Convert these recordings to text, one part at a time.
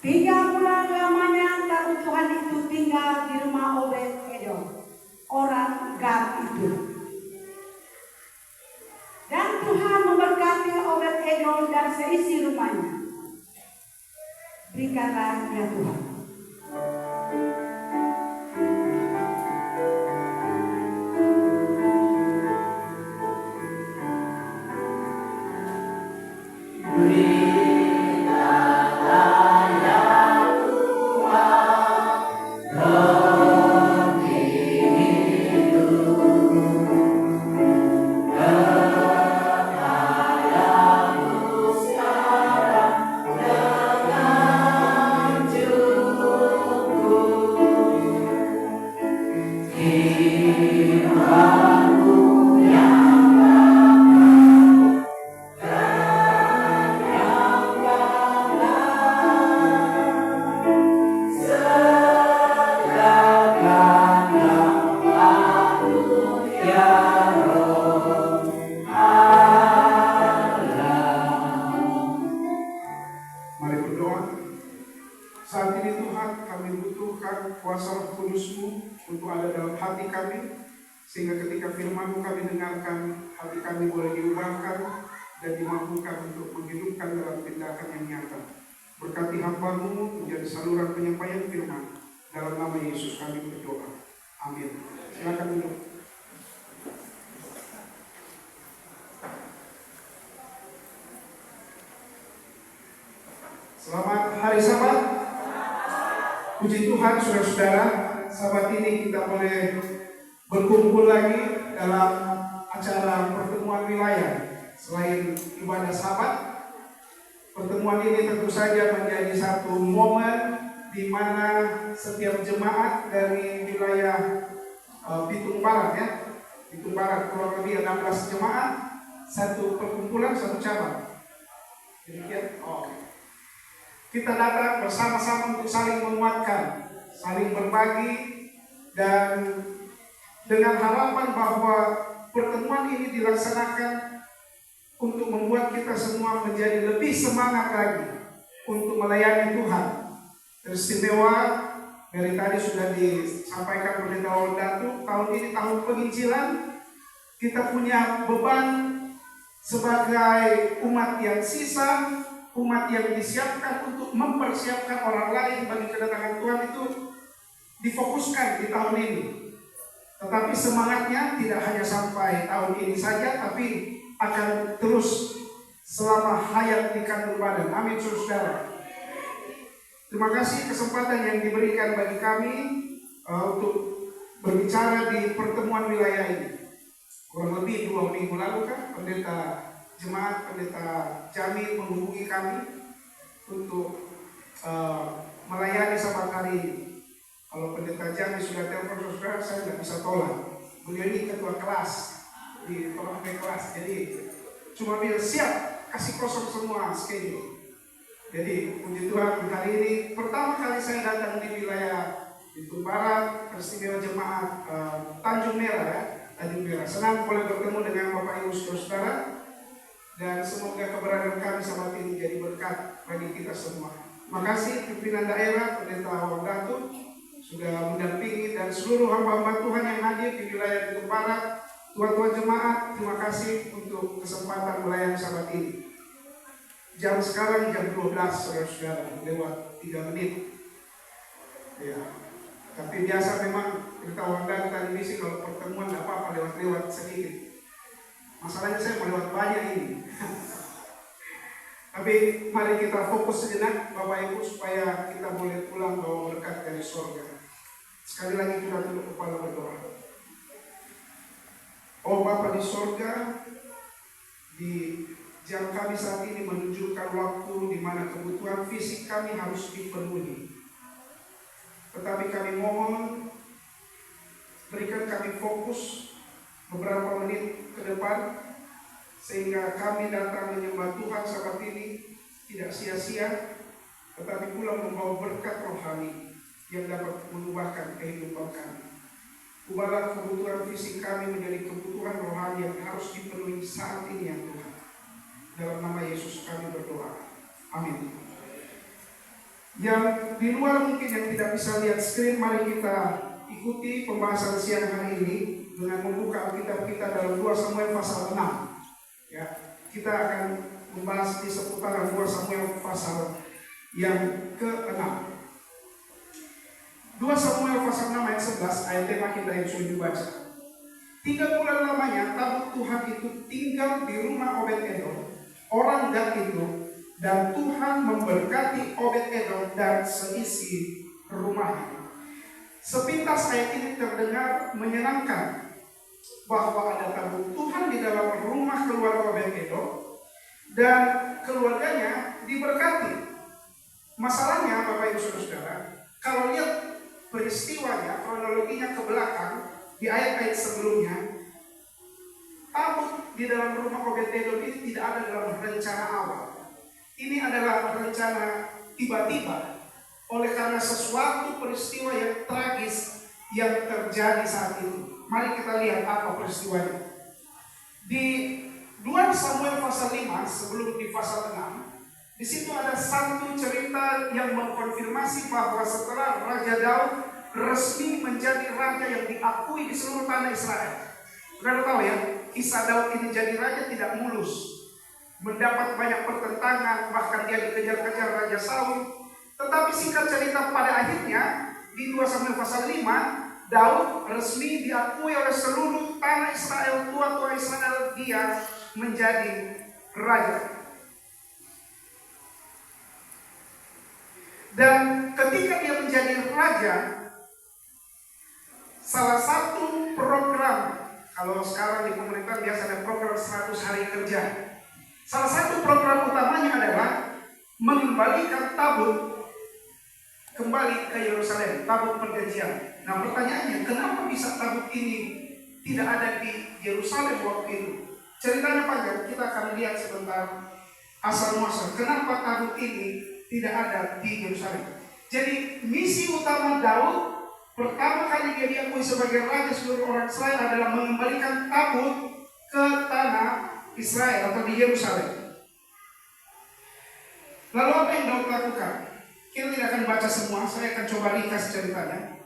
3 bulan lamanya lalu Tuhan itu tinggal di rumah Obed-Edom, orang Gad itu. Dan Tuhan memberkati Obed-Edom dan seisi rumahnya. Berikanlah ya Tuhan. Sehingga ketika firman-Mu kami dengarkan, hati kami boleh diubahkan dan dimampukan untuk menghidupkan dalam tindakan yang nyata. Berkati hamba-Mu menjadi saluran penyampaian firman. Dalam nama Yesus kami berdoa. Amin. Silakan duduk. Selamat hari Sabat. Puji Tuhan, saudara-saudara. Sabat ini kita boleh berkumpul lagi dalam acara pertemuan wilayah. Selain ibadah Sabat, pertemuan ini tentu saja menjadi satu momen di mana setiap jemaat dari wilayah Bitung Barat ya, Bitung Barat kurang lebih 16 jemaat, satu perkumpulan, satu cabang. Demikian. Kita datang bersama-sama untuk saling menguatkan, saling berbagi, dan dengan harapan bahwa pertemuan ini dilaksanakan untuk membuat kita semua menjadi lebih semangat lagi untuk melayani Tuhan. Teristimewa dari tadi sudah disampaikan oleh Pendeta Datu, tahun ini tahun penginjilan. Kita punya beban sebagai umat yang sisa, umat yang disiapkan untuk mempersiapkan orang lain bagi kedatangan Tuhan itu difokuskan di tahun ini. Tetapi semangatnya tidak hanya sampai tahun ini saja, tapi akan terus selama hayat di kandung badan. Amin, saudara. Terima kasih kesempatan yang diberikan bagi kami untuk berbicara di pertemuan wilayah ini. Kurang lebih 2 minggu lalu kan pendeta jemaat, pendeta Jamil menghubungi kami untuk melayani Sabat hari ini. Kalau pendeta Jamil sudah telepon saudara, saya tidak bisa tolak. Beliau ini ketua kelas di pemakai kelas, jadi cuma bilang siap, kasih kosong semua schedule. Jadi puji Tuhan, hari ini pertama kali saya datang di wilayah Bitung Barat, peristiwa jemaat Tanjung Merah ya, Tanjung Merah. Senang boleh bertemu dengan Bapak Ibu saudara, dan semoga keberadaan kami Sabat ini jadi berkat bagi kita semua. Terima kasih pimpinan daerah, Pendeta Datu sudah mendampingi, dan seluruh hamba-hamba Tuhan yang hadir di wilayah Bitung Barat, tua-tua jemaat, terima kasih untuk kesempatan melayani Sabat ini. Jam sekarang jam 12, saudara-saudara, lewat 3 menit. Ya, tapi biasa memang kita Datu tadi misi kalau pertemuan tidak apa-apa lewat-lewat sedikit. Masalahnya saya mau lewat banyak ini. Tapi mari kita fokus sejenak Bapak Ibu supaya kita boleh pulang bawa berkat dari surga. Sekali lagi kita tunduk kepala berdoa. Oh Bapa di surga, di jam kami saat ini menunjukkan waktu di mana kebutuhan fisik kami harus dipenuhi. Tetapi kami mohon, berikan kami fokus beberapa menit ke depan, sehingga kami datang menyembah Tuhan Sabat ini tidak sia-sia, tetapi pula membawa berkat rohani yang dapat mengubahkan kehidupan kami. Ubahlah kebutuhan fisik kami menjadi kebutuhan rohani yang harus dipenuhi saat ini ya Tuhan. Dalam nama Yesus kami berdoa. Amin. Yang di luar mungkin yang tidak bisa lihat screen, mari kita ikuti pembahasan siang hari ini dengan membuka Alkitab kita dalam 2 Samuel pasal 6. Ya, kita akan membahas di seputaran 2 Samuel pasal yang ke-6. 2 Samuel pasal 6 ayat 11, ayat tema kita yang sudah dibaca. 3 bulan lamanya tabut Tuhan itu tinggal di rumah Obed-Edom, orang Gad itu, dan Tuhan memberkati Obed-Edom dan seisi rumahnya. Sepintas ayat ini terdengar menyenangkan bahwa ada tabut Tuhan di dalam rumah keluarga Obed-Edom dan keluarganya diberkati. Masalahnya Bapak Ibu Saudara, kalau lihat peristiwanya, kronologinya ke belakang di ayat-ayat sebelumnya, tabut di dalam rumah Obed-Edom ini tidak ada dalam rencana awal. Ini adalah rencana tiba-tiba oleh karena sesuatu peristiwa yang tragis yang terjadi saat itu. Mari kita lihat apa peristiwanya. Di 2 Samuel pasal 5 sebelum di pasal 6, di situ ada satu cerita yang mengkonfirmasi bahwa setelah Raja Daud resmi menjadi raja yang diakui di seluruh tanah Israel. Saudara tahu ya, kisah Daud ini jadi raja tidak mulus. Mendapat banyak pertentangan, bahkan dia dikejar-kejar Raja Saul. Tetapi singkat cerita, pada akhirnya di 2 Samuel pasal 5, Daud resmi diakui oleh seluruh tanah Israel, tua-tua Israel, dia menjadi raja. Dan ketika dia menjadi raja, salah satu program, kalau sekarang di pemerintah biasa ada program 100 hari kerja. Salah satu program utamanya adalah mengembalikan tabut kembali ke Yerusalem, tabut perjanjian. Nah, pertanyaannya, kenapa bisa tabut ini tidak ada di Yerusalem waktu itu? Ceritanya panjang, kita akan lihat sebentar asal muasal. Kenapa tabut ini tidak ada di Yerusalem? Jadi misi utama Daud pertama kali dia diakui sebagai raja seluruh orang Israel adalah mengembalikan tabut ke tanah Israel atau di Yerusalem. Lalu apa yang Daud lakukan? Kita tidak akan baca semua, saya akan coba ringkas ceritanya.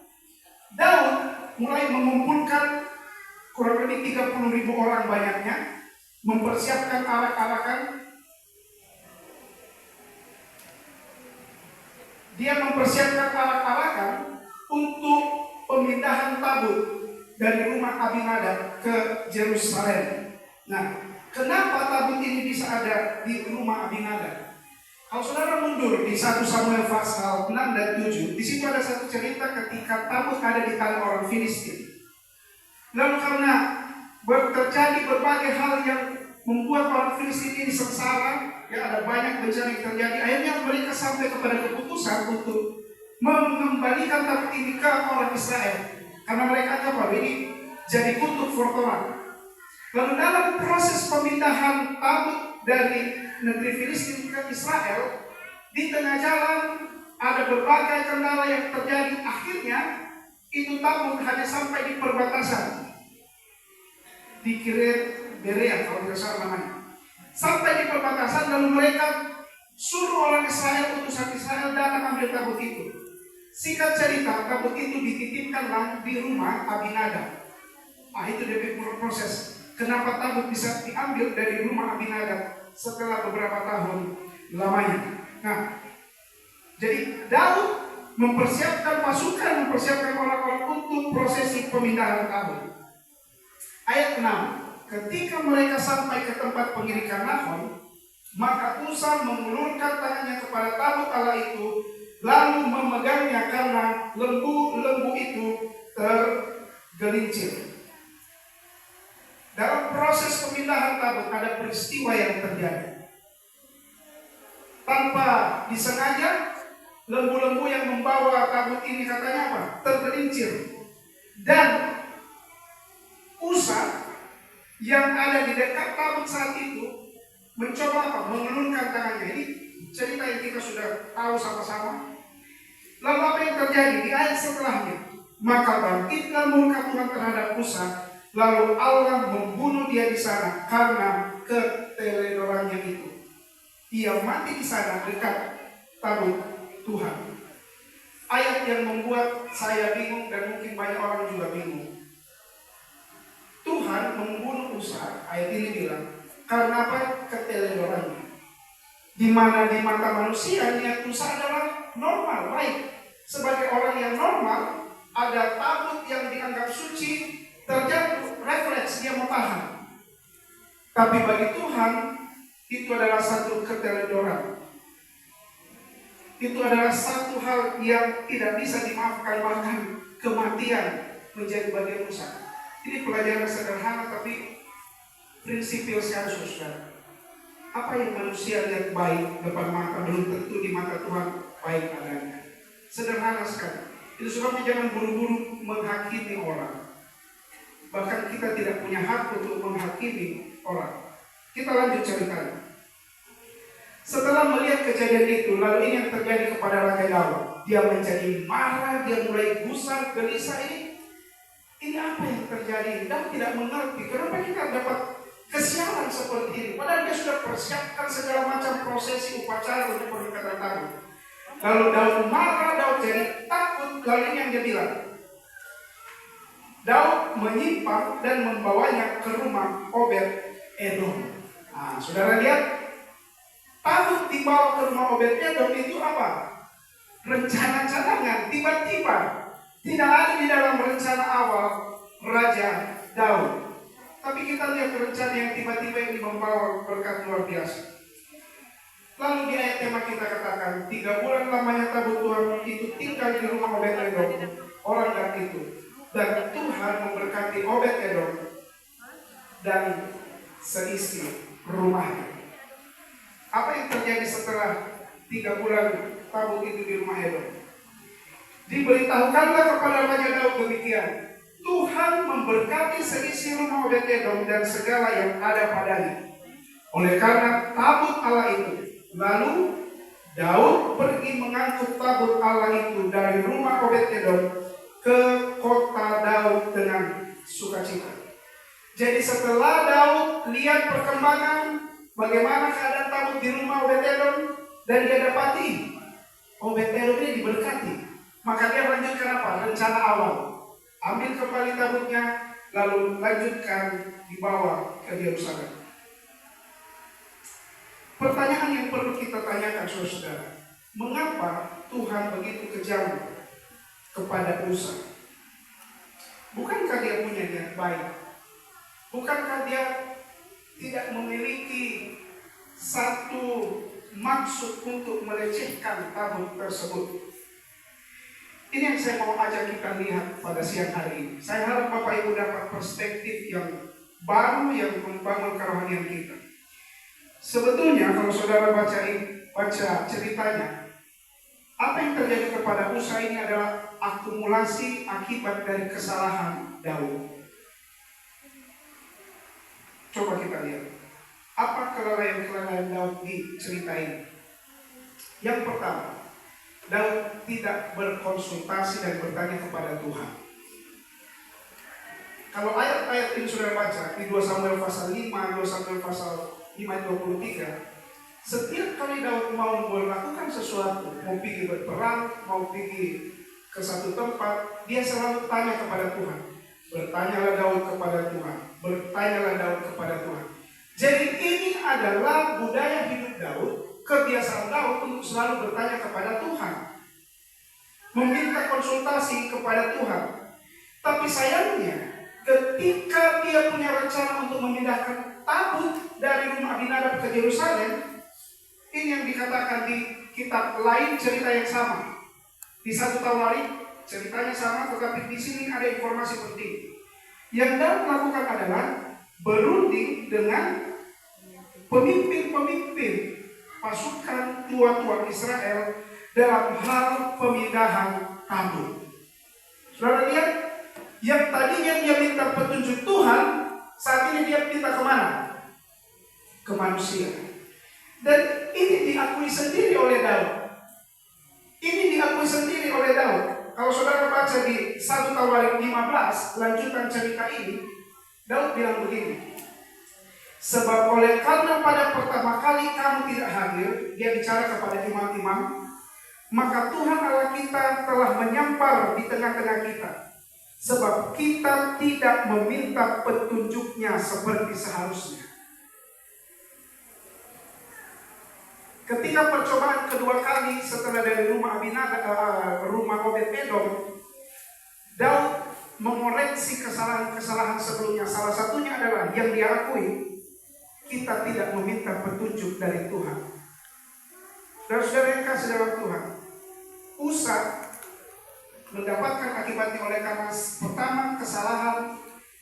Daud mulai mengumpulkan kurang lebih 30.000 orang banyaknya, mempersiapkan arak-arakan. Dia mempersiapkan arak-arakan untuk pemindahan tabut dari rumah Abinadab ke Yerusalem. Nah, kenapa tabut ini bisa ada di rumah Abinadab? Kalau saudara mundur di 1 Samuel pasal 6 dan 7, di situ ada satu cerita ketika tabut ada di tangan orang Filistin. Lalu karena terjadi berbagai hal yang membuat orang Filistin ini sengsara, ya ada banyak bencana yang terjadi. Akhirnya mereka sampai kepada keputusan untuk mengembalikan tabut ini ke orang Israel, karena mereka anggap ini jadi kutuk Fortuna. Lalu dalam proses pemindahan tabut dari negeri Filistin ke Israel, di tengah jalan ada berbagai kendala yang terjadi. Akhirnya itu tabut hanya sampai di perbatasan di Kiryat Berea, kalau tidak salah namanya. Sampai di perbatasan, lalu mereka suruh orang Israel, utusan Israel datang ambil tabut itu. Singkat cerita, tabut itu dititipkanlah di rumah Abinadab. Itu dia proses. Kenapa tabut bisa diambil dari rumah Abinadab setelah beberapa tahun lamanya. Nah, jadi Daud mempersiapkan pasukan, mempersiapkan orang-orang untuk prosesi pemindahan tabut. Ayat 6, ketika mereka sampai ke tempat pengirikan Nahon, maka Usa mengulurkan tangannya kepada tabut Allah itu, lalu memegangnya karena lembu itu tergelincir. Dalam proses pemindahan tabut ada peristiwa yang terjadi. Tanpa disengaja, lembu-lembu yang membawa tabut ini katanya apa? Tergelincir. Dan Usa yang ada di dekat tabut saat itu mencoba apa? Mengulurkan tangannya. Ini cerita yang kita sudah tahu sama-sama. Lalu apa yang terjadi di ayat setelahnya? Maka bangkitlah murka Tuhan terhadap Usa, lalu Allah membunuh dia di sana karena keteledorannya itu. Ia mati di sana dekat tabut Tuhan. Ayat yang membuat saya bingung dan mungkin banyak orang juga bingung. Tuhan membunuh Usa, ayat ini bilang, karena apa? Keteledorannya. Di mana di mata manusia niat Usa adalah normal, baik. Sebagai orang yang normal, ada tabut yang dianggap suci, terjatuh, refleks, dia mau tahan. Tapi bagi Tuhan, itu adalah satu keteledoran. Itu adalah satu hal yang tidak bisa dimaafkan, bahkan kematian menjadi bagian Usa. Ini pelajaran sederhana tapi prinsipil sekali, saudara. Apa yang manusia lihat baik depan mata belum tentu di mata Tuhan baik adanya. Sederhana sekali. Itu sebabnya jangan buru-buru menghakimi orang. Bahkan kita tidak punya hak untuk menghakimi orang. Kita lanjut ceritanya. Setelah melihat kejadian itu, lalu ini yang terjadi kepada Raja Daud. Dia menjadi marah, dia mulai gusar, gelisah. Ini apa yang terjadi? Dan tidak mengerti kenapa kita dapat kesialan seperti ini. Padahal dia sudah persiapkan segala macam prosesi upacara untuk pernikahan Daud. Lalu Daud marah, Daud jadi takut. Lalu ini yang dia bilang. Daud menyimpang dan membawanya ke rumah Obed-Edom. Nah, saudara lihat. Takut dibawa ke rumah Obed-Edom itu apa? Rencana cadangan, tiba-tiba. Tidak ada di dalam rencana awal Raja Daud. Tapi kita lihat rencana yang tiba-tiba ini membawa berkat luar biasa. Lalu di ayat tema kita katakan, 3 bulan lamanya tabut Tuhan itu tinggal di rumah Obed-Edom, orang Dan itu. Dan Tuhan memberkati Obed-Edom dan seisi rumahnya. Apa yang terjadi setelah 3 bulan tabut itu di rumah Edom? Diberitahukanlah kepada Raja Daud demikian, Tuhan memberkati seisi rumah Obed-Edom dan segala yang ada padanya. Oleh karena tabut Allah itu, lalu Daud pergi mengangkut tabut Allah itu dari rumah Obed-Edom ke kota Daud dengan sukacita. Jadi setelah Daud lihat perkembangan bagaimana keadaan tabut di rumah Obed-Edom dan dia dapati Obed-Edom ini diberkati, maka dia lanjutkan apa? Rencana awal. Ambil kembali tabutnya, lalu lanjutkan dibawa ke Yerusalem. Pertanyaan yang perlu kita tanyakan, saudara, mengapa Tuhan begitu kejam kepada Usa? Bukankah dia punya niat baik? Bukankah dia tidak memiliki satu maksud untuk melecehkan tabut tersebut? Ini yang saya mau ajak kita lihat pada siang hari ini. Saya harap Bapak Ibu dapat perspektif yang baru yang membangun kerohanian kita. Sebetulnya kalau saudara baca ceritanya, apa yang terjadi kepada Usa ini adalah akumulasi akibat dari kesalahan Daud. Coba kita lihat. Apa kelalaian-kelalaian Daud di cerita ini? Yang pertama, Daud tidak berkonsultasi dan bertanya kepada Tuhan. Kalau ayat-ayat ini sudah baca di 2 Samuel pasal 5, 2 Samuel pasal 5 ayat 23, setiap kali Daud mau melakukan sesuatu, mau pergi berperang, mau pergi ke satu tempat, dia selalu tanya kepada Tuhan. Bertanyalah Daud kepada Tuhan. Bertanyalah Daud kepada Tuhan. Jadi ini adalah budaya hidup Daud, kebiasaan Daud untuk selalu bertanya kepada Tuhan. Meminta konsultasi kepada Tuhan. Tapi sayangnya, ketika dia punya rencana untuk memindahkan tabut dari rumah Abinadab ke Yerusalem, ini yang dikatakan di kitab lain cerita yang sama. Di 1 Tawarik ceritanya sama, tetapi di sini ada informasi penting. Yang Daud lakukan adalah berunding dengan pemimpin-pemimpin pasukan tua-tua Israel dalam hal pemindahan tabut. Saudara lihat, yang tadinya dia minta petunjuk Tuhan, saat ini dia minta kemana? Ke manusia. Dan ini diakui sendiri oleh Daud. Ini diakui sendiri oleh Daud. Kalau saudara baca di 1 Tawarik 15, lanjutan cerita ini, Daud bilang begini. Sebab oleh karena pada pertama kali kamu tidak hadir, dia bicara kepada imam-imam, maka Tuhan Allah kita telah menyampar di tengah-tengah kita, sebab kita tidak meminta petunjuknya seperti seharusnya. Ketika percobaan kedua kali setelah dari rumah Obed-Edom, Daud mengoreksi kesalahan-kesalahan sebelumnya. Salah satunya adalah yang diakui, kita tidak meminta petunjuk dari Tuhan. Dan saudara yang kasih dalam Tuhan, Usa mendapatkan akibatnya oleh karena pertama kesalahan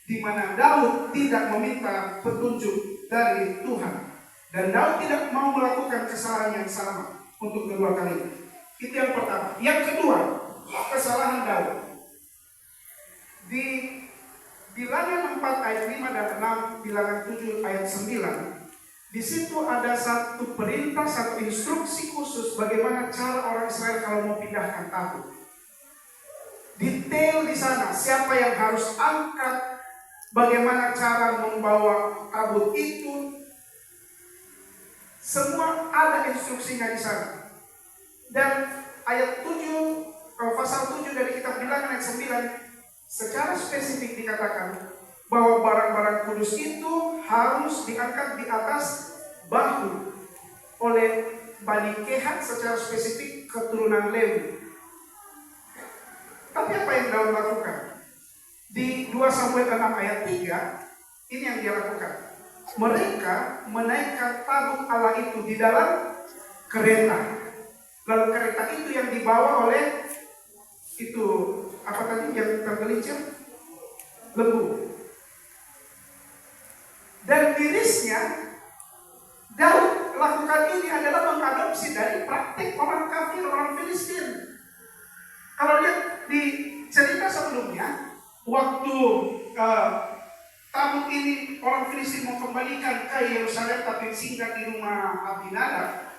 di mana Daud tidak meminta petunjuk dari Tuhan. Dan Daud tidak mau melakukan kesalahan yang sama untuk kedua kalinya. Itu yang pertama. Yang kedua, kesalahan Daud. Di Bilangan 4 ayat 5 dan 6, Bilangan 7 ayat 9. Di situ ada satu perintah, satu instruksi khusus bagaimana cara orang Israel kalau mau pindahkan tabut. Detail di sana, siapa yang harus angkat, bagaimana cara membawa tabut itu. Semua ada instruksinya di sana. Dan ayat 7, pasal 7 dari kitab Bilangan ayat 9, secara spesifik dikatakan bahwa barang-barang kudus itu harus diangkat di atas bahu oleh Bani Kehat, secara spesifik keturunan Lewi. Tapi apa yang Daud lakukan? Di 2 Samuel 6 ayat 3, ini yang dia lakukan. Mereka menaikkan tabut Allah itu di dalam kereta. Lalu kereta itu yang dibawa oleh itu apa tadi yang tergelincir? Lembu. Dan mirisnya, Daud lakukan ini adalah mengadopsi dari praktik orang kafir, orang Filistin. Kalau lihat di cerita sebelumnya, waktu tabut ini orang Filistin mau kembalikan ke Yerusalem tapi singgah di rumah Abinadab,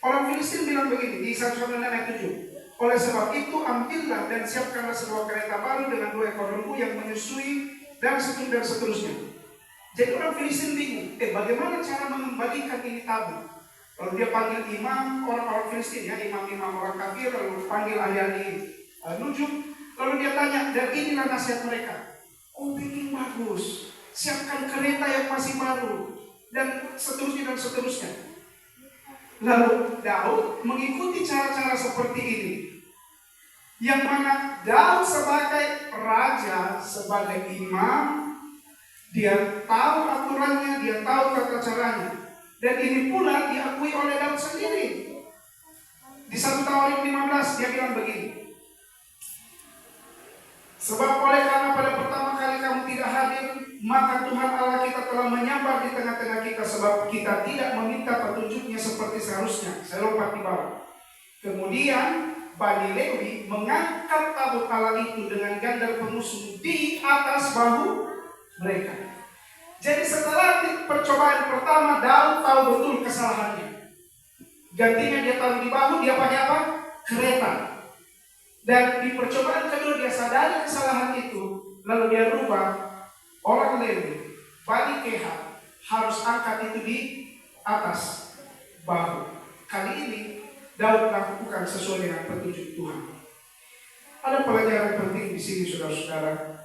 orang Filistin bilang begini di 1 Samuel ayat 7. Oleh sebab itu ambillah dan siapkanlah sebuah kereta baru dengan 2 ekor lembu yang menyusui dan seterusnya. Jadi orang Filistin bingung, bagaimana cara mengembalikan ini tabut? Lalu dia panggil imam orang-orang Filistin, ya, imam-imam orang kafir, lalu panggil ahli-ahli nujuk, lalu dia tanya, dan inilah nasihat mereka. Oh, bikin bagus, siapkan kereta yang masih baru, dan seterusnya dan seterusnya. Lalu Daud mengikuti cara-cara seperti ini, yang mana Daud sebagai raja, sebagai imam, dia tahu aturannya, dia tahu tata caranya, dan ini pula diakui oleh Daud sendiri. Di 1 Tawarik 15 dia bilang begini, sebab oleh karena pada pertama kali kamu tidak hadir, maka Tuhan Allah kita telah menyambar di tengah-tengah kita, sebab kita tidak meminta petunjuknya seperti seharusnya. Saya lompat di bawah. Kemudian Bani Lewi mengangkat tabut Allah itu dengan gandar pengusung di atas bahu mereka. Jadi setelah percobaan pertama, Daud tahu betul kesalahannya. Gantinya dia taruh di bahu, dia pakai apa? Kereta. Dan di percobaan kedua dia sadari kesalahan itu, lalu dia rubah. Orang Lewi, Bani Kehat, harus angkat itu di atas bahu. Kali ini Daud lakukan sesuai dengan petunjuk Tuhan. Ada pelajaran penting di sini, saudara-saudara.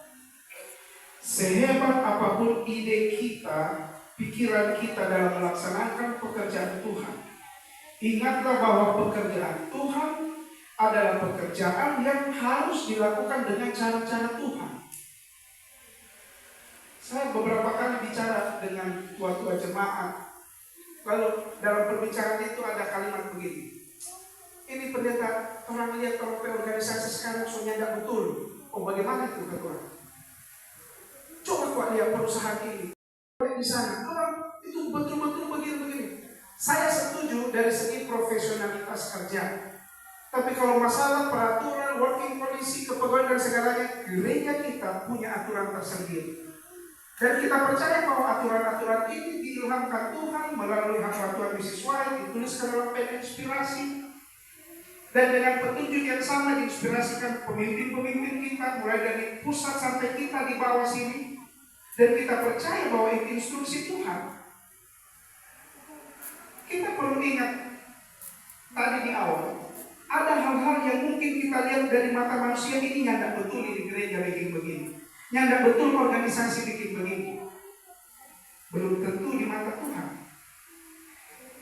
Sehebat apapun ide kita, pikiran kita dalam melaksanakan pekerjaan Tuhan, ingatlah bahwa pekerjaan Tuhan adalah pekerjaan yang harus dilakukan dengan cara-cara Tuhan. Saya beberapa kali bicara dengan tua-tua jemaat, lalu dalam perbicaraan itu ada kalimat begini. Ini pendeta, orang lihat kalau organisasi sekarang soalnya tidak betul. Oh, bagaimana itu ketua? Coba kok lihat perusahaan ini di sana, orang itu betul-betul begini-begini. Saya setuju dari segi profesionalitas kerja. Tapi kalau masalah peraturan, working policy, kepegawaian dan segalanya, gereja kita punya aturan tersendiri. Dan kita percaya bahwa aturan-aturan ini diilhamkan Tuhan melalui hamba Tuhan Mrs. White, dituliskan dalam pen inspirasi. Dan dengan petunjuk yang sama diinspirasikan pemimpin-pemimpin kita, mulai dari pusat sampai kita di bawah sini. Dan kita percaya bahwa itu instruksi Tuhan. Kita perlu ingat tadi di awal, ada hal-hal yang mungkin kita lihat dari mata manusia ini yang tidak betul di gereja bikin begini, yang tidak betul organisasi bikin begini. Belum tentu di mata Tuhan.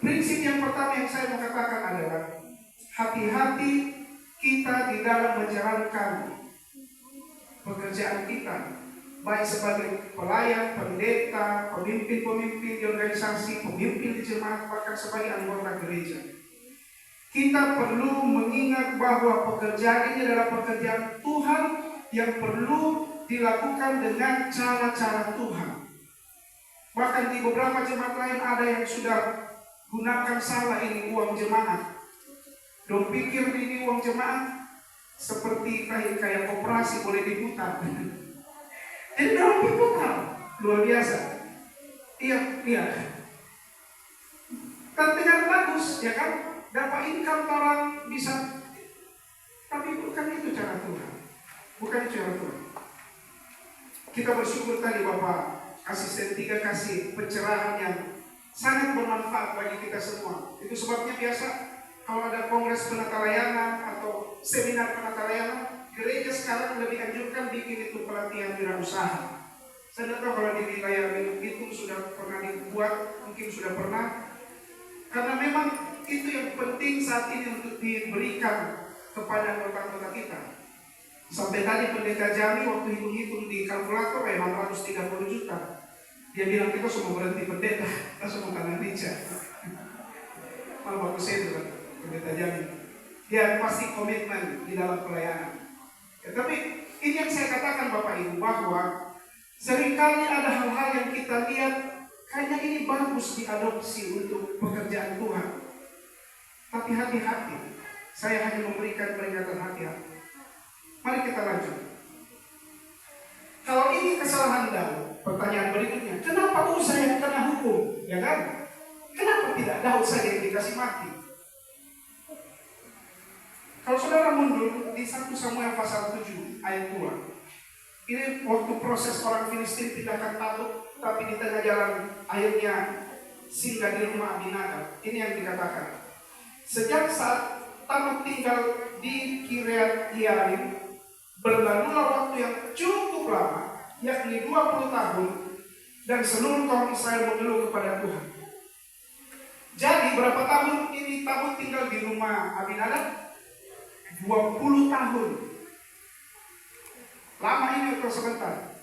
Prinsip yang pertama yang saya mau katakan adalah hati-hati kita di dalam menjalankan pekerjaan kita, baik sebagai pelayan, pendeta, pemimpin-pemimpin di organisasi, pemimpin di jemaat, bahkan sebagai anggota gereja. Kita perlu mengingat bahwa pekerjaan ini adalah pekerjaan Tuhan yang perlu dilakukan dengan cara-cara Tuhan. Bahkan di beberapa jemaat lain ada yang sudah gunakan salah ini uang jemaat. Dong pikir ini uang jemaat seperti kayak koperasi boleh diputar. Jadi dalam diputar luar biasa. Iya. Dan dengan bagus, ya kan? Dapat income orang bisa. Tapi bukan itu cara Tuhan. Bukan itu cara Tuhan. Kita bersyukur tadi Bapak asisten 3 kasih pencerahan yang sangat bermanfaat bagi kita semua. Itu sebabnya biasa kalau ada kongres penata layanan atau seminar penata layanan, gereja sekarang lebih anjurkan bikin itu pelatihan wirausaha. Saya tidak tahu kalau di wilayah itu sudah pernah dibuat, mungkin sudah pernah. Karena memang itu yang penting saat ini untuk diberikan kepada anggota-anggota kita. Sampai tadi pendeta Jami waktu hitung-hitung di kalkulator 630 juta. Dia bilang kita semua berhenti pendeta, kita semua tangan rica. Malah bagus itu kan, pendeta Jami. Dia pasti komitmen di dalam pelayanan. Ya, tapi ini yang saya katakan Bapak Ibu, bahwa seringkali ada hal-hal yang kita lihat kayaknya ini bagus diadopsi untuk pekerjaan Tuhan. Tapi hati-hati, saya hanya memberikan peringatan hati-hati. Mari kita lanjut. Kalau ini kesalahan Daud, pertanyaan berikutnya, kenapa Uza yang kena hukum? Ya kan? Kenapa tidak Daud saja yang dikasih mati? Kalau saudara mundur di 1 Samuel pasal 7 ayat 2, ini waktu proses orang Filistin pindahkan tabut, tapi di tengah jalan akhirnya singgah di rumah Abinadab. Ini yang dikatakan. Sejak saat Tabut tinggal di Kiriat Yearim, berlalulah waktu yang cukup lama, yakni 20 tahun, dan seluruh kaum Israel mengeluh kepada Tuhan. Jadi berapa tahun ini Tabut tinggal di rumah Abinadab? 20 tahun. Lama ini atau sebentar?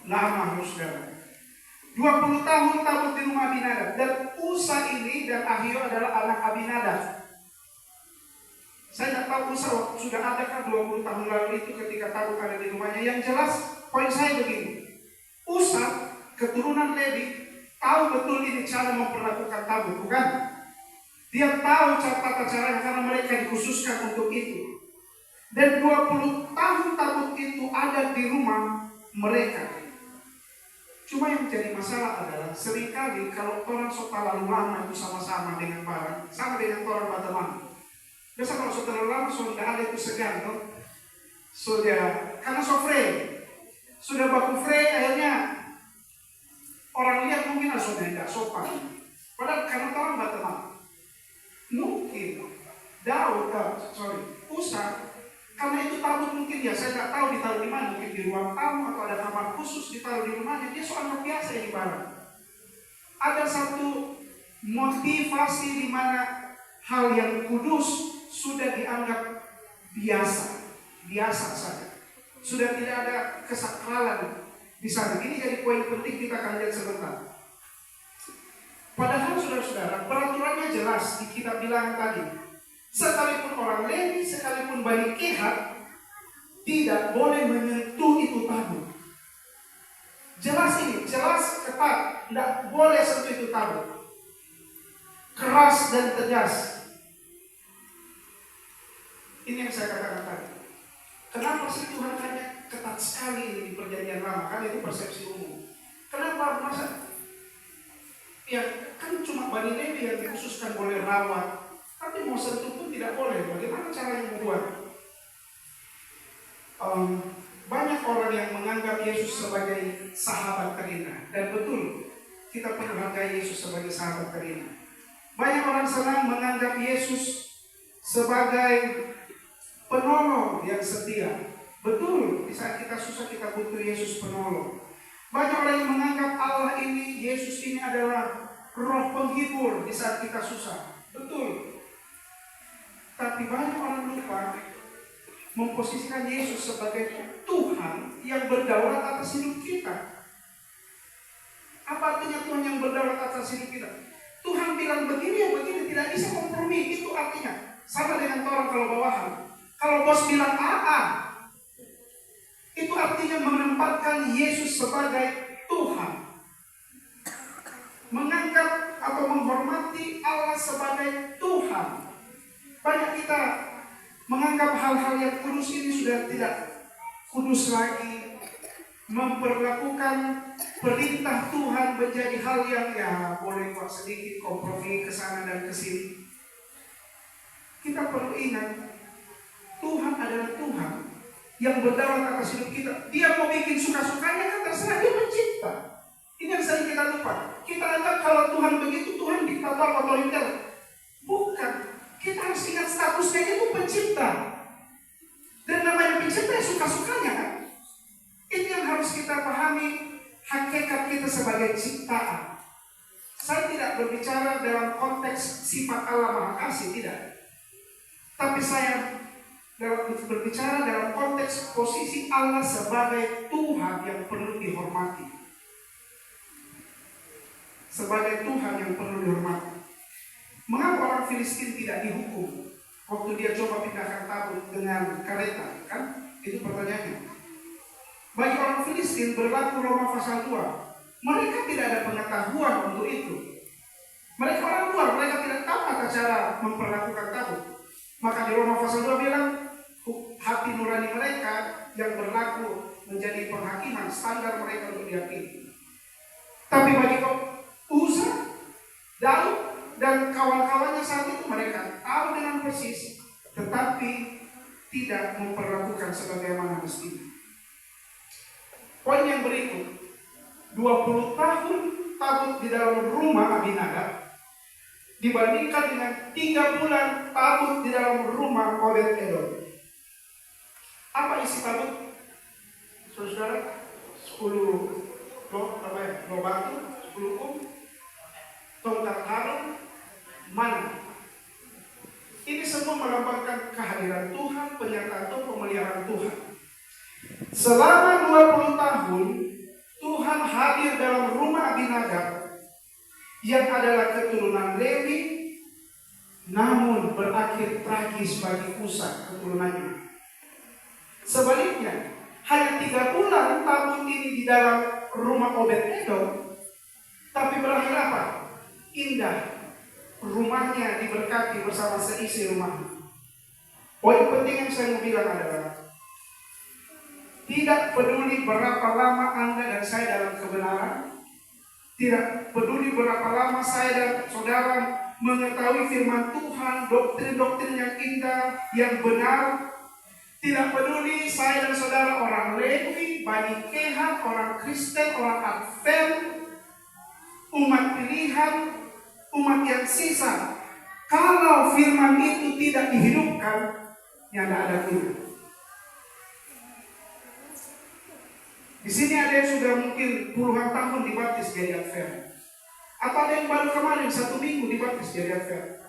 Lama saudara. 20 tahun Tabut di rumah Abinadab. Dan Usa ini dan Ahio adalah anak Abinadab. Saya tidak tahu Usa sudah adakah 20 tahun lalu itu ketika Tabut ada di rumahnya. Yang jelas poin saya begini. Usa keturunan Lewi tahu betul ini cara memperlakukan Tabut, bukan? Dia tahu tata cara karena mereka dikhususkan untuk itu. Dan 20 tahun Tabut itu ada di rumah mereka. Cuma yang menjadi masalah adalah seringkali kalau orang sok terlalu lama itu sama-sama dengan barang, sama dengan orang Bateman. Biasa kalau sok terlalu lama sudah ada itu segan, no? Sudah karena sok sudah baku akhirnya orang lihat mungkin sudah tidak sopan. Padahal karena orang Bateman. Mungkin Usa karena itu Tabut mungkin ya saya tidak tahu ditaruh di mana, mungkin di ruang tamu atau ada kamar khusus ditaruh di rumahnya. Dia soal biasa ini barang. Ada satu motivasi di mana hal yang kudus sudah dianggap biasa saja. Sudah tidak ada kesakralan di sana. Ini jadi poin penting kita akan lihat sebentar. Padahal saudara-saudara, peraturannya jelas di kitab Bilangan tadi. Sekalipun orang Lewi, sekalipun Bani Kehat, tidak boleh menyentuh itu tabut. Jelas ini, jelas ketat, tidak boleh sentuh itu tabut. Keras dan tegas. Ini yang saya katakan tadi. Kenapa sih Tuhan hanya ketat sekali ini di perjanjian lama? Kan itu persepsi umum. Kenapa masa? Ya kan cuma Bani Lewi yang dikhususkan boleh rawat. Tapi mau sentuh pun tidak boleh. Bagaimana caranya membuat? Banyak orang yang menganggap Yesus sebagai sahabat terindah. Dan betul, kita perlu hargai Yesus sebagai sahabat terindah. Banyak orang senang menganggap Yesus sebagai penolong yang setia. Betul, di saat kita susah kita butuh Yesus penolong. Banyak orang yang menganggap Allah ini, Yesus ini adalah roh penghibur di saat kita susah. Betul. Tapi banyak orang lupa memposisikan Yesus sebagai Tuhan yang berdaulat atas hidup kita. Apa artinya Tuhan yang berdaulat atas hidup kita? Tuhan bilang begini ya begini, tidak bisa kompromi. Itu artinya sama dengan orang kalau bawahan. Kalau bos bilang A, itu artinya menempatkan Yesus sebagai Tuhan. Menganggap atau menghormati Allah sebagai Tuhan. Banyak kita menganggap hal-hal yang kudus ini sudah tidak kudus lagi. Memperlakukan perintah Tuhan menjadi hal yang ya boleh buat sedikit kompromi ke sana dan ke sini. Kita perlu ingat, Tuhan adalah Tuhan yang berdaulat atas hidup kita. Dia mau bikin suka-sukanya kan terserah, dia pencipta. Ini yang sering kita lupa. Kita anggap kalau Tuhan begitu, Tuhan diktator otoriter. Bukan. Kita harus ingat statusnya itu pencipta. Dan namanya pencipta suka-sukanya kan. Ini yang harus kita pahami, hakikat kita sebagai ciptaan. Saya tidak berbicara dalam konteks sifat Allah Maha Kasih, tidak. Tapi saya berbicara dalam konteks posisi Allah sebagai Tuhan yang perlu dihormati. Sebagai Tuhan yang perlu dihormati. Mengapa orang Filistin tidak dihukum waktu dia coba pindahkan tabut dengan kereta? Kan? Itu pertanyaannya. Bagi orang Filistin berlaku Roma pasal 2. Mereka tidak ada pengetahuan untuk itu. Mereka orang luar, mereka tidak tahu tata cara memperlakukan tabut. Maka di Roma pasal 2 bilang, hati nurani mereka yang berlaku menjadi penghakiman standar mereka untuk diyakini. Tapi bagi Uza, Daud, dan kawan-kawannya saat itu mereka tahu dengan persis, tetapi tidak memperlakukan sebagaimana mestinya. Poin yang berikut, 20 tahun tabut di dalam rumah Abinadab dibandingkan dengan 3 bulan tabut di dalam rumah Obed-Edom. Apa isi tabut? Saudara, 10 batu, 10 tongkat Harun, mana? Ini semua melambangkan kehadiran Tuhan, penyertaan Tuhan, pemeliharaan Tuhan. Selama 20 tahun, Tuhan hadir dalam rumah Abinadab yang adalah keturunan Lewi, namun berakhir tragis bagi Uza keturunannya. Sebaliknya, hanya 3 bulan tabut ini di dalam rumah Obed-Edom, tapi berakhir apa? Indah. Rumahnya diberkati bersama seisi rumahnya. Poin penting yang saya mau bilang adalah, tidak peduli berapa lama Anda dan saya dalam kebenaran, tidak peduli berapa lama saya dan saudara mengetahui firman Tuhan, doktrin-doktrin yang indah, yang benar. Tidak peduli saya dan saudara orang Lewi, Bani Kehat, orang Kristen, orang Advent, umat pilihan, umat yang sisa. Kalau firman itu tidak dihidupkan, ya tidak ada guna. Di sini ada yang sudah mungkin puluhan tahun dibaptis jadi Advent. Atau ada yang baru kemarin 1 minggu dibaptis jadi Advent.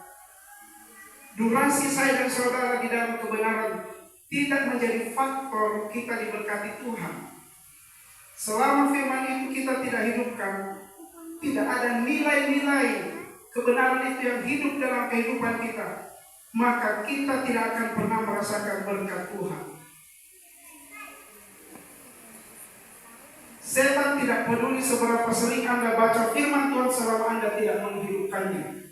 Durasi saya dan saudara di dalam kebenaran tidak menjadi faktor kita diberkati Tuhan. Selama firman itu kita tidak hidupkan, tidak ada nilai-nilai kebenaran itu yang hidup dalam kehidupan kita, maka kita tidak akan pernah merasakan berkat Tuhan. Setan tidak peduli seberapa sering Anda baca firman Tuhan selama Anda tidak menghidupkannya.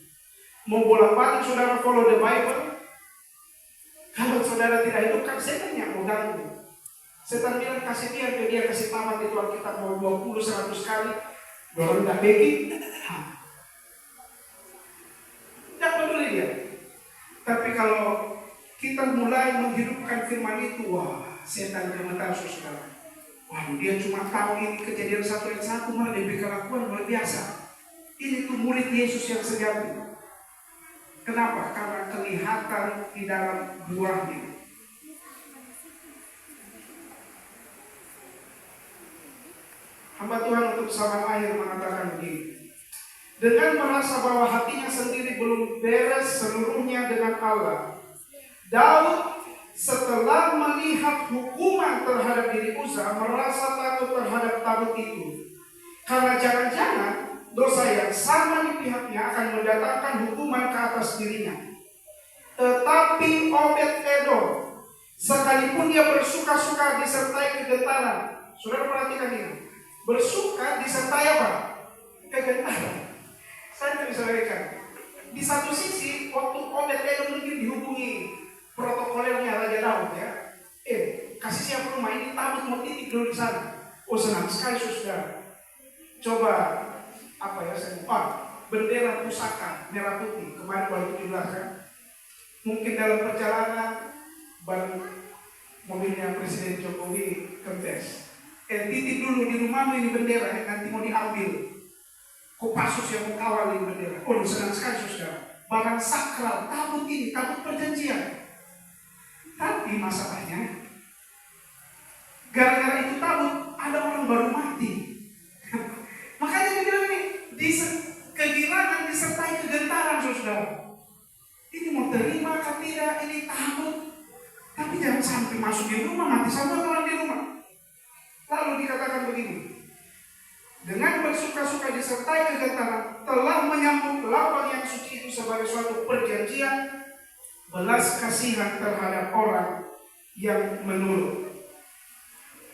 Mau bolak-balik saudara follow the Bible, kalau saudara tidak hidupkan, setan yang mau ganggu. Setan bilang kasih dia kasih tamat itu Alkitab mau 20-100 kali, baru tidak bikin. Tidak peduli dia. Tapi kalau kita mulai menghidupkan firman itu, wah, setan gemetar saudara. Waduh, dia cuma tahu ini Kejadian 1 ayat 1, malah dia berkelakuan luar biasa. Ini tuh murid Yesus yang sejati. Kenapa? Karena kelihatan di dalam buahnya. Hamba Tuhan untuk zaman akhir mengatakan begini. Dengan merasa bahwa hatinya sendiri belum beres seluruhnya dengan Allah, Daud setelah melihat hukuman terhadap diri Uza merasa takut terhadap tabut itu. Karena jangan-jangan dosa yang sama di pihaknya akan mendatangkan hukuman ke atas dirinya. Tetapi Obed-Edom, sekalipun dia bersuka-suka disertai kegentaran. Saudara perhatikan ini. Bersuka disertai apa? Kegentaran. Saya tidak bisa bayangkan. Di satu sisi, waktu Obed-Edom mungkin dihubungi protokolernya Raja Daud ya. Kasih siapa rumah ini, tabut mau titip dulu di sana. Oh senang sekali saudara. Coba bendera pusaka merah putih kemarin baru 17 kan. Mungkin dalam perjalanan mobilnya Presiden Jokowi kempes. Titip dulu di rumahmu ini bendera, nanti mau diambil. Kopassus yang mau kawal ini bendera. Oh senang sekali saudara. Barang sakral, tabut ini, tabut perjanjian. Tapi masalahnya, gara-gara itu tabut, ada orang baru mati. Makanya dia bilang ini, kegirangan disertai kegentaran saudara. Ini mau terima atau tidak, ini tabut. Tapi jangan sampai masuk di rumah, mati semua orang di rumah. Lalu dikatakan begini, dengan bersuka-suka disertai kegentaran, telah menyambut lambang yang suci itu sebagai suatu perjanjian, belas kasihan terhadap orang yang menurut.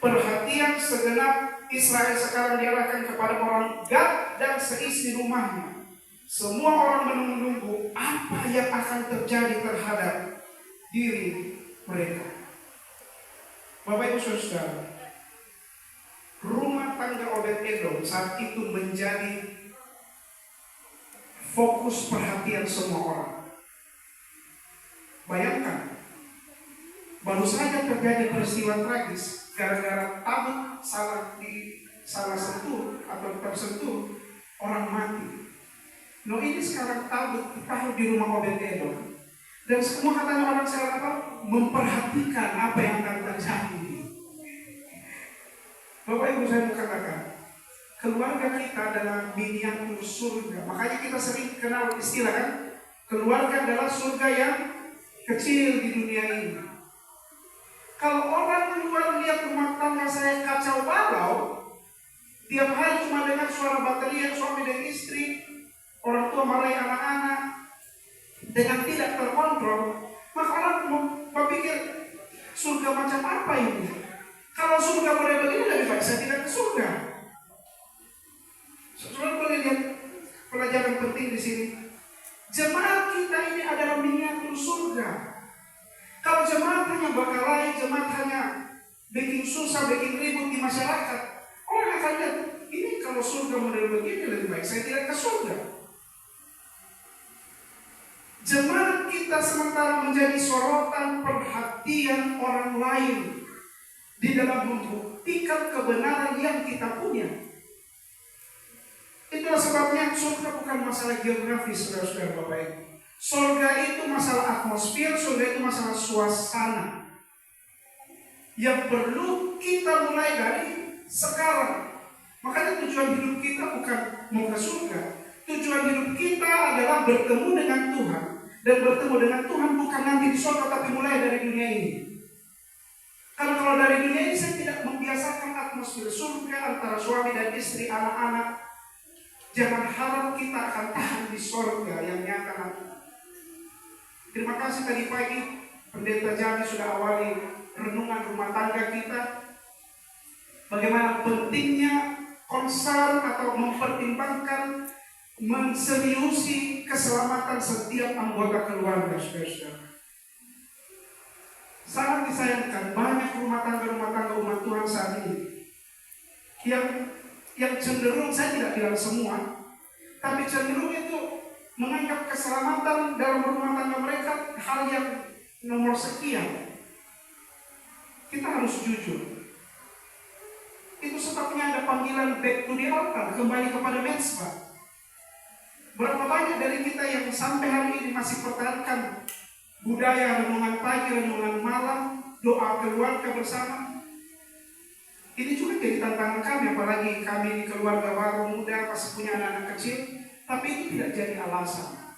Perhatian segenap Israel sekarang diarahkan kepada orang Gad dan seisi rumahnya. Semua orang menunggu apa yang akan terjadi terhadap diri mereka. Bapak Ibu Saudara, rumah tangga Obed-Edom saat itu menjadi fokus perhatian semua orang. Bayangkan, baru saja terjadi peristiwa tragis gara-gara tabut salah sentuh atau tersentuh orang mati. No ini sekarang tabut ditaruh di rumah Obed-Edom dan semua katanya orang sekarang memperhatikan apa yang akan terjadi. Bapak Ibu saya mau katakan, keluarga kita adalah miniatur surga. Makanya kita sering kenal istilah kan, keluarga adalah surga yang kecil di dunia ini. Kalau orang luar lihat rumah tangga saya kacau balau, tiap hari cuma dengar suara baterian suami dan istri, orang tua marahi anak-anak dengan tidak terkontrol, maka orang berpikir surga macam apa ini? Kalau surga boleh begini, lebih baik saya tidak ke surga. Saudara boleh lihat pelajaran penting di sini. Jemaat kita ini adalah miniatur surga. Kalau jemaat hanya bakalain, jemaat hanya bikin susah, bikin ribut di masyarakat, orang akan lihat, ini kalau surga model begini lebih baik saya tidak ke surga. Jemaat kita sementara menjadi sorotan perhatian orang lain di dalam membuktikan kebenaran yang kita punya. Itulah sebabnya surga bukan masalah geografis, saudara-saudara Bapak Ibu. Surga itu masalah atmosfer, surga itu masalah suasana. Yang perlu kita mulai dari sekarang. Makanya tujuan hidup kita bukan mau ke surga. Tujuan hidup kita adalah bertemu dengan Tuhan. Dan bertemu dengan Tuhan bukan nanti di surga, tapi mulai dari dunia ini. Kalau dari dunia ini saya tidak membiasakan atmosfer surga antara suami dan istri, anak-anak. Jangan harap kita akan tahan di surga yang nyata nanti. Terima kasih tadi pagi Pendeta Jami sudah awali renungan rumah tangga kita. Bagaimana pentingnya concern atau mempertimbangkan, menseriusi keselamatan setiap anggota keluarga, saudara-saudara. Sangat disayangkan banyak rumah tangga umat Tuhan saat ini yang cenderung, saya tidak bilang semua, tapi cenderung itu menganggap keselamatan dalam rumah tangga mereka hal yang nomor sekian. Kita harus jujur. Itu sebabnya ada panggilan back to the altar, kembali kepada mezbah. Berapa banyak dari kita yang sampai hari ini masih pertahankan budaya renungan pagi, renungan malam, doa keluarga bersama. Ini juga jadi tantangan kami, apalagi kami di keluarga baru muda, masih punya anak-anak kecil. Tapi itu tidak jadi alasan.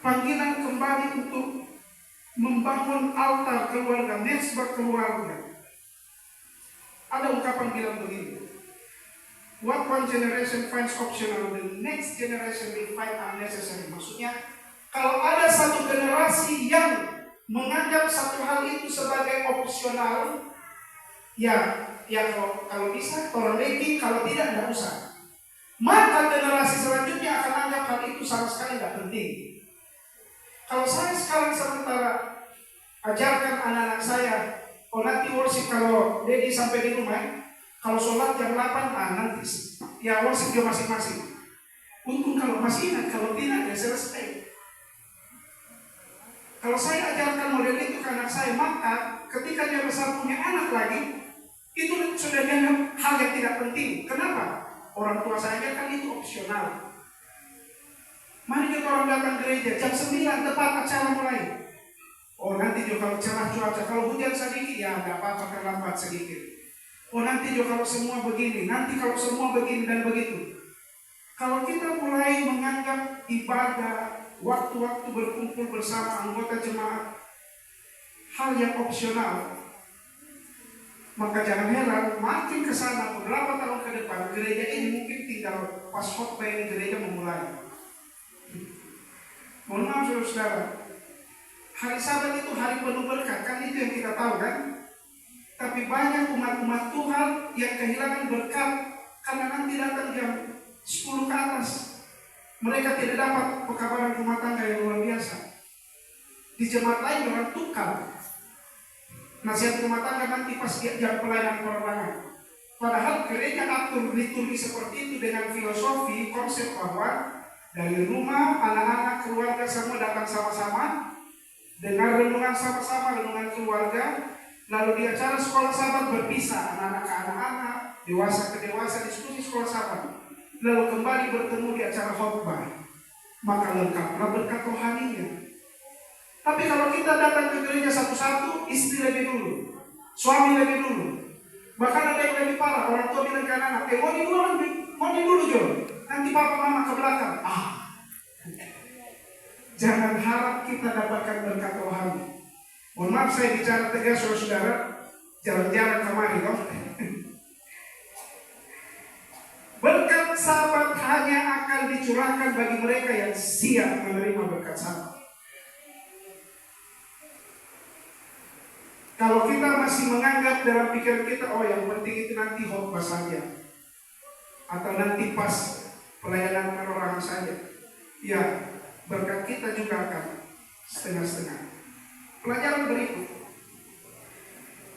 Panggilan kembali untuk membangun altar keluarga, mesbah keluarga. Ada ungkapan bilang begini, what one generation finds optional, the next generation will find unnecessary. Maksudnya, kalau ada satu generasi yang menganggap satu hal itu sebagai opsional, ya kalau bisa toleransi, kalau tidak usah. Maka generasi selanjutnya akan anggap hal itu sama sekali tidak penting. Kalau saya sekarang sementara ajarkan anak-anak saya, oh nanti worship kalau Dedi sampai di rumah, kalau sholat jam 8, nanti ya worship dia masing-masing. Untung kalau masih ingat, kalau tidak ya selesai. Kalau saya ajarkan model itu ke anak saya, maka ketika dia besar punya anak lagi, itu sudah dianggap hal yang tidak penting. Kenapa? Orang tua saya kan itu opsional. Mari kita orang datang gereja jam 9 tepat acara mulai. Oh nanti juga kalau cerah cuaca, kalau hujan sedikit ya tidak apa-apa terlambat sedikit. Oh nanti juga kalau semua begini, nanti kalau semua begini dan begitu. Kalau kita mulai menganggap ibadah, waktu-waktu berkumpul bersama anggota jemaat hal yang opsional, maka jangan heran makin ke sana beberapa tahun ke depan gereja ini mungkin tinggal pas khotbah ini gereja memulai. Mohon maaf saudara, hari Sabat itu hari penuh berkat, kan itu yang kita tahu kan? Tapi banyak umat-umat Tuhan yang kehilangan berkat karena nanti datang jam 10 ke atas. Mereka tidak dapat pekabaran rumah tangga yang luar biasa. Di jemaat lain orang tukar nasihat rumah tangga nanti pas jam pelayanan perorangan. Padahal gereja atur liturgi seperti itu dengan filosofi konsep bahwa dari rumah, anak-anak, keluarga semua datang sama-sama, dengar renungan sama-sama, renungan keluarga, lalu di acara sekolah sahabat berpisah, anak-anak ke anak-anak, dewasa ke dewasa, diskusi sekolah sahabat, lalu kembali bertemu di acara khotbah. Maka lengkaplah berkat rohaninya. Tapi kalau kita datang ke gereja satu-satu, istri lebih dulu, suami lebih dulu, bahkan ada yang lebih parah, orang tua bilang ke anak-anak, mau dulu Jo, nanti papa mama ke belakang. Jangan harap kita dapatkan berkat rohani. Mohon maaf saya bicara tegas saudara, jarang-jarang kemari dong. Berkat Sabat hanya akan dicurahkan bagi mereka yang siap menerima berkat Sabat. Kalau kita masih menganggap dalam pikiran kita, oh yang penting itu nanti khotbah saja, atau nanti pas pelayanan perorangan saja, ya berkat kita juga akan setengah-setengah. Pelajaran berikut,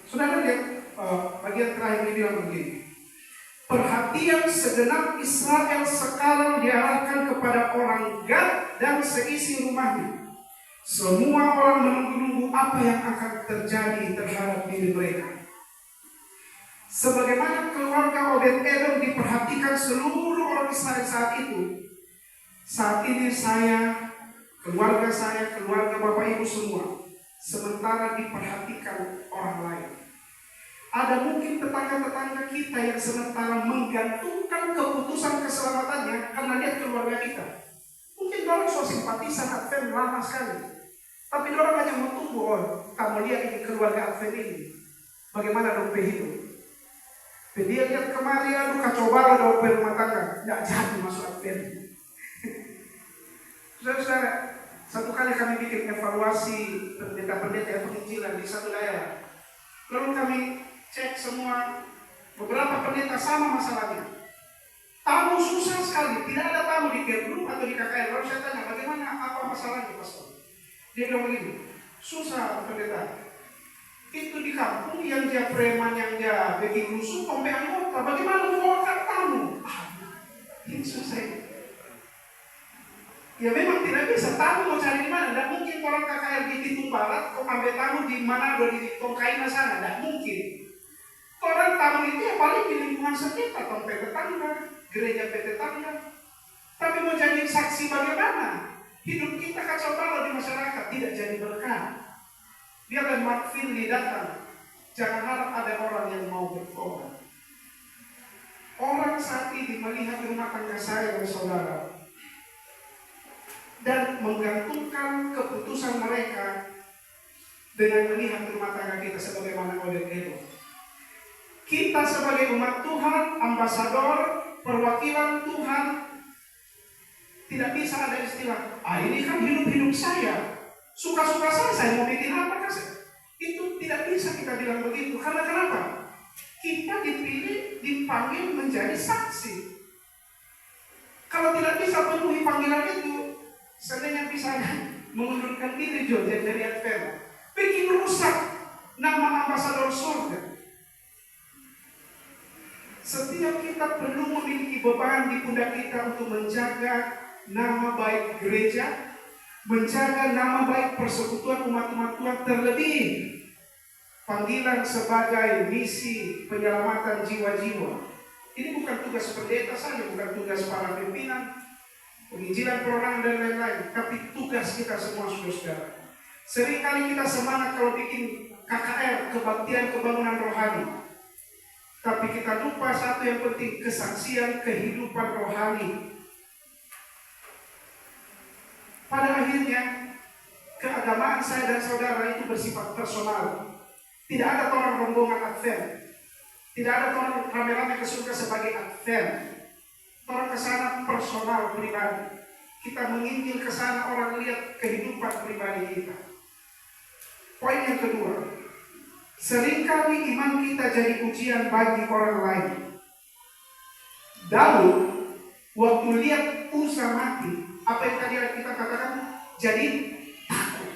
saudara lihat bagian terakhir ini bilang begini. Perhatian segenap Israel sekarang diarahkan kepada orang Gad dan seisi rumahnya. Semua orang menunggu-nunggu apa yang akan terjadi terhadap diri mereka. Sebagaimana keluarga Obed-Edom diperhatikan seluruh orang Israel saat itu, saat ini saya, keluarga Bapak Ibu semua, sementara diperhatikan orang lain. Ada mungkin tetangga-tetangga kita yang sementara menggantungkan keputusan keselamatannya karena lihat keluarga kita. Mungkin orang so simpatisan Advent lama sekali, tapi orang hanya mau tunggu, kamu lihat ini keluarga Advent ini, bagaimana dong hidup. Dia lihat kemari, aduh kacau balau dong rumah tangga, tidak jadi masuk Advent. Saudara, satu kali kami bikin evaluasi pendeta-pendeta yang penginjilan di satu daerah. Lalu kami cek semua, beberapa pendeta sama masalahnya. Tamu susah sekali, tidak ada tamu di Kerlu atau di KKR. Lalu saya tanya, bagaimana, apa masalahnya pastor? Dia bilang begini, susah pendeta. Itu di kampung yang dia preman, yang dia bikin rusuh, sampai anggota. Bagaimana membawakan tamu? Ini susah. Ya memang tidak bisa, tamu mau cari di mana? Tidak mungkin orang KKR di Titung Barat, kok ambil tamu di Manado, di Tongkaina sana, tidak mungkin. Orang tamu itu ya paling di lingkungan sekitar, tempat tetangga, gereja PT tetangga. Tapi mau jadi saksi bagaimana? Hidup kita kacau balau di masyarakat, tidak jadi berkah. Biarkan Mark Finley datang. Jangan harap ada orang yang mau bertobat. Orang saat ini melihat rumah tangga saya dan saudara dan menggantungkan keputusan mereka dengan melihat rumah tangga kita sebagaimana Oded Edom. Kita sebagai umat Tuhan, ambasador, perwakilan Tuhan, tidak bisa ada istilah, ini kan hidup-hidup saya, suka-suka saya mau bikin apa kasih. Itu tidak bisa kita bilang begitu. Karena kenapa? Kita dipilih, dipanggil menjadi saksi. Kalau tidak bisa penuhi panggilan itu, seandainya bisa mengundurkan diri jadi advent. Bikin rusak nama ambasador surga. Setiap kita perlu memiliki beban di pundak kita untuk menjaga nama baik gereja, menjaga nama baik persekutuan umat-umat Tuhan, terlebih panggilan sebagai misi penyelamatan jiwa-jiwa. Ini bukan tugas pendeta saja, bukan tugas para pimpinan, penginjilan perorangan dan lain-lain, tapi tugas kita semua, saudara. Seringkali kita semangat kalau bikin KKR, kebaktian kebangunan rohani, tapi kita lupa satu yang penting, kesaksian kehidupan rohani. Pada akhirnya, keagamaan saya dan saudara itu bersifat personal. Tidak ada orang rombongan advent. Tidak ada orang rame-rame ke surga sebagai advent. Orang ke sana personal pribadi. Kita menginjil ke sana, orang lihat kehidupan pribadi kita. Poin yang kedua, seringkali iman kita jadi ujian bagi orang lain. Daud, waktu lihat Uza mati, apa yang tadi kita katakan, jadi takut.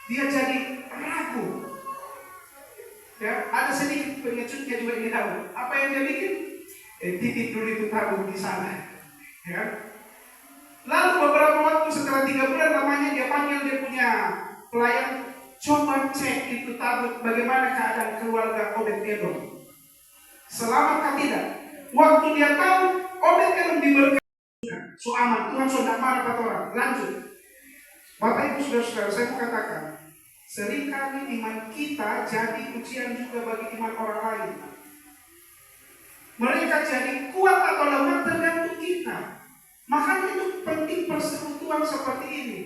Dia jadi ragu. Ya, ada sedikit pengecutnya juga di Daud. Apa yang dia bikin? Titip dulu itu tabung di sana. Ya. Lalu beberapa waktu setelah 3 bulan namanya dia panggil dia punya pelayan, coba cek itu tabut bagaimana keadaan keluarga Oded Edom. Selamat tidak? Waktu dia tahu Oded Edom diberkati, so aman, Tuhan sudah marah kata orang. Lanjut. Bapak Ibu saudara-saudara, saya mau katakan, seringkali iman kita jadi ujian juga bagi iman orang lain. Mereka jadi kuat atau lemah tergantung kita. Makanya itu penting persekutuan seperti ini.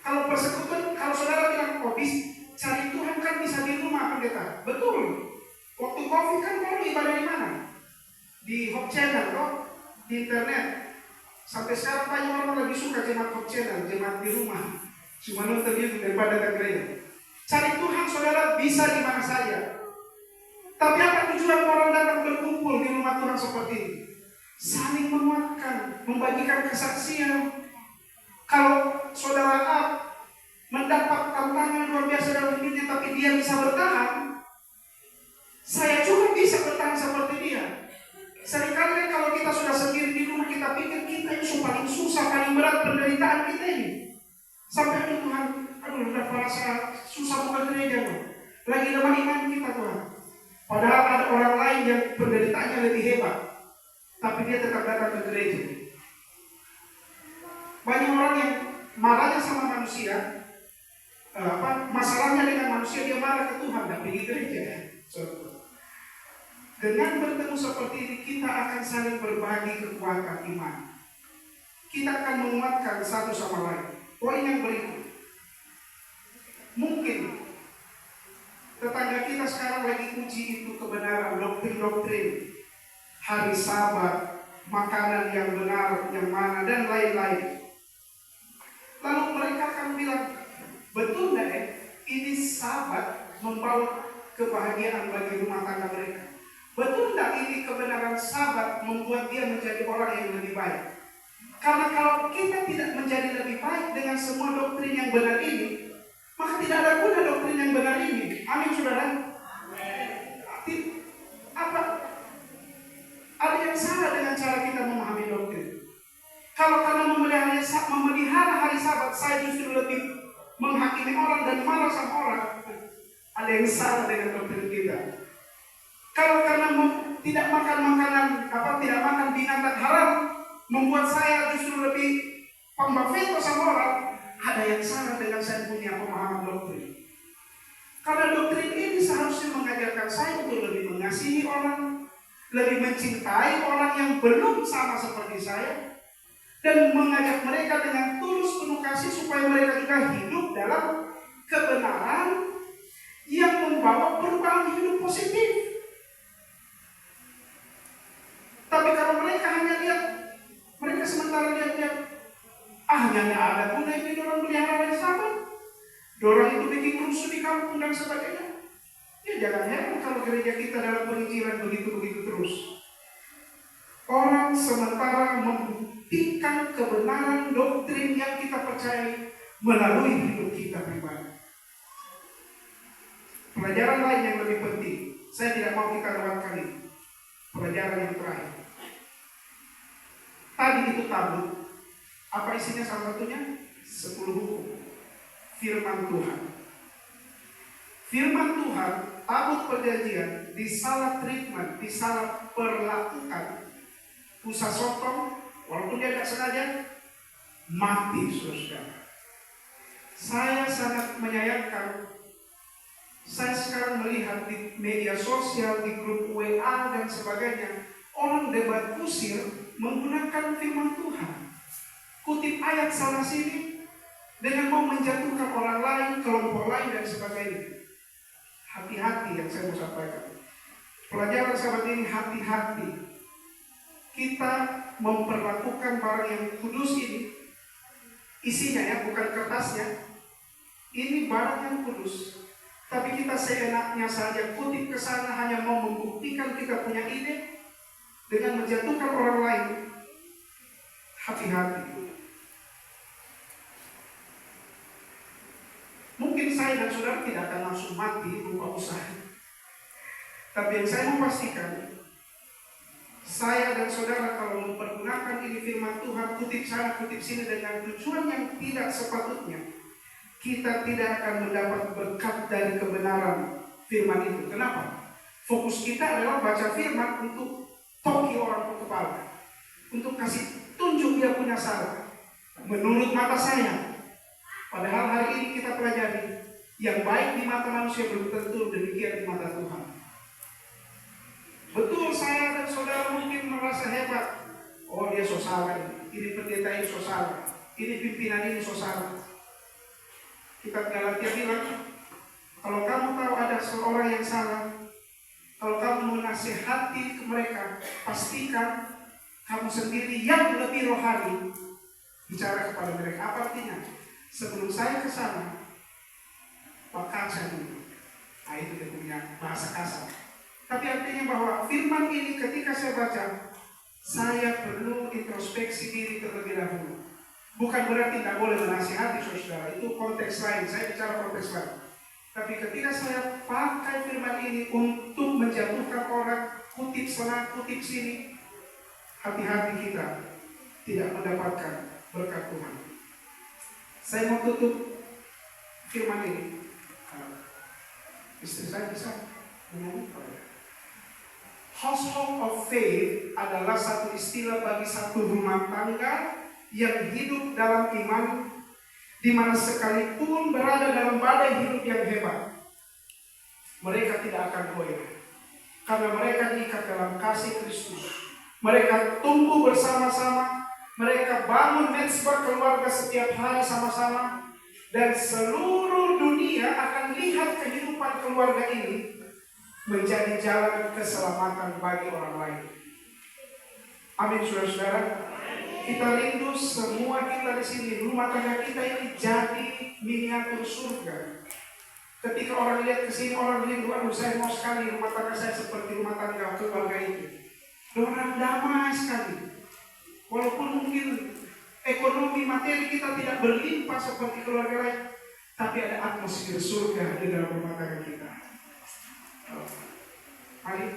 Kalau persekutuan, kalau saudara bilang, cari Tuhan kan bisa di rumah pendeta. Betul. Waktu COVID kan baru ibadah di mana? Di Hope Channel, di internet. Sampai sekarang banyak orang lagi suka jemaat Hope Channel, jemaat di rumah. Cuma nonton YouTube daripada ke gereja. Cari Tuhan saudara bisa di mana saja. Tapi apa tujuan orang datang berkumpul di rumah Tuhan seperti ini? Saling menguatkan, membagikan kesaksian. Kalau saudara A mendapat tantangan luar biasa dalam hidupnya, tapi dia bisa bertahan, saya juga bisa bertahan seperti dia. Seringkali kan kalau kita sudah sendiri di rumah, kita pikir kita itu paling susah, paling berat penderitaan kita ini. Sampai itu Tuhan, udah merasa susah bukan gereja loh. Lagi lemah iman kita Tuhan. Padahal ada orang lain yang penderitaannya lebih hebat, tapi dia tetap datang ke gereja. Banyak orang yang marahnya sama manusia, masalahnya dengan manusia, dia marah ke Tuhan dan pergi gereja. Dengan bertemu seperti ini, kita akan saling berbagi kekuatan iman. Kita akan menguatkan satu sama lain. Poin yang berikut, mungkin tetangga kita sekarang lagi uji itu kebenaran, doktrin-doktrin, hari Sabat, makanan yang benar, yang mana, dan lain-lain. Lalu mereka akan bilang, betul nggak ini Sabat membawa kebahagiaan bagi rumah tangga mereka? Betul nggak ini kebenaran Sabat membuat dia menjadi orang yang lebih baik? Karena kalau kita tidak menjadi lebih baik dengan semua doktrin yang benar ini, maka tidak ada guna doktrin yang benar ini. Amin, saudara? Apa? Ada yang salah dengan cara kita memahami doktrin. Kalau karena memelihara hari Sabat, saya justru lebih menghakimi orang dan marah sama orang, ada yang salah dengan doktrin kita. Kalau karena tidak makan makanan, tidak makan binatang haram, membuat saya justru lebih pembafeto sama orang, ada yang salah dengan saya punya pemahaman doktrin. Karena doktrin ini seharusnya mengajarkan saya untuk lebih mengasihi orang, lebih mencintai orang yang belum sama seperti saya, dan mengajak mereka dengan tulus penuh kasih supaya mereka juga hidup dalam kebenaran yang membawa perubahan hidup positif. Tapi kalau mereka hanya lihat, mereka sementara lihat-lihat, nggak ada guna ini orang pelihara yang sama, orang itu bikin rusuh di kampung dan sebagainya. Ya jangan heran kalau gereja kita dalam penginjilan begitu-begitu terus. Orang sementara membuktikan kebenaran doktrin yang kita percayai melalui hidup kita pribadi. Pelajaran lain yang lebih penting, saya tidak mau kita lewatkan ini. Pelajaran yang terakhir. Tadi itu tabut. Apa isinya salah satunya? 10 hukum. Firman Tuhan. Firman Tuhan, tabut perjanjian, disalah treatment, disalah perlakukan. Pusat sotong, walaupun dia tidak sengaja, mati saudara. Saya sangat menyayangkan. Saya sekarang melihat di media sosial, di grup WA dan sebagainya, orang debat kusir menggunakan firman Tuhan. Kutip ayat sana sini dengan mau menjatuhkan orang lain, kelompok lain dan sebagainya. Hati-hati yang saya mau sampaikan. Pelajaran sahabat ini hati-hati. Kita memperlakukan barang yang kudus ini, isinya ya, bukan kertasnya. Ini barang yang kudus. Tapi kita seenaknya saja kutip ke sana hanya mau membuktikan kita punya ide dengan menjatuhkan orang lain. Hati-hati. Mungkin saya dan saudara tidak akan langsung mati berupa usaha. Tapi yang saya mau pastikan, saya dan saudara kalau mempergunakan ini firman Tuhan, kutip sana, kutip sini dengan tujuan yang tidak sepatutnya, kita tidak akan mendapat berkat dari kebenaran firman itu. Kenapa? Fokus kita adalah baca firman untuk toki orang ke kepala, untuk kasih tunjuk dia punya salah menurut mata saya. Padahal hari ini kita pelajari yang baik di mata manusia belum tentu demikian di mata Tuhan. Betul saya dan saudara mungkin merasa hebat. Oh dia so salah ini pendeta ini so salah, ini pimpinan ini so salah. Kitab Galatia bilang, kalau kamu tahu ada seorang yang salah, kalau kamu menasihati ke mereka, pastikan kamu sendiri yang lebih rohani bicara kepada mereka. Apa artinya? Sebelum saya ke sana, maka saya dulu. Nah itu dia punya bahasa kasar. Tapi artinya bahwa firman ini ketika saya baca, saya perlu introspeksi diri terlebih dahulu. Bukan berarti tidak boleh menasihati saudara, itu konteks lain, saya bicara konteks lain. Tapi ketika saya pakai firman ini untuk menjatuhkan orang, kutip sana, kutip sini, hati-hati kita tidak mendapatkan berkat Tuhan. Saya mau tutup firman ini. Istri saya bisa ngomong. Household of faith adalah satu istilah bagi satu rumah tangga yang hidup dalam iman, di mana sekalipun berada dalam badai hidup yang hebat, mereka tidak akan goyah, karena mereka diikat dalam kasih Kristus. Mereka tumbuh bersama-sama, mereka bangun mezbah keluarga setiap hari sama-sama, dan seluruh dunia akan lihat kehidupan keluarga ini menjadi jalan keselamatan bagi orang lain. Amin, saudara-saudara. Kita rindu semua kita di sini, rumah tangga kita ini jadi miniatur surga. Ketika orang lihat ke sini, orang rindu, aduh saya mau sekali rumah tangga saya seperti rumah tangga keluarga itu. Orang damai sekali. Walaupun mungkin ekonomi materi kita tidak berlimpah seperti keluarga lain, tapi ada atmosfer surga di dalam rumah tangga kita. Mari,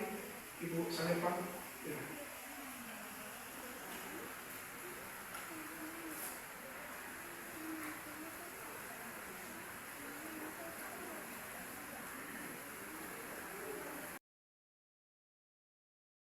Ibu Saleh Pak. Ya.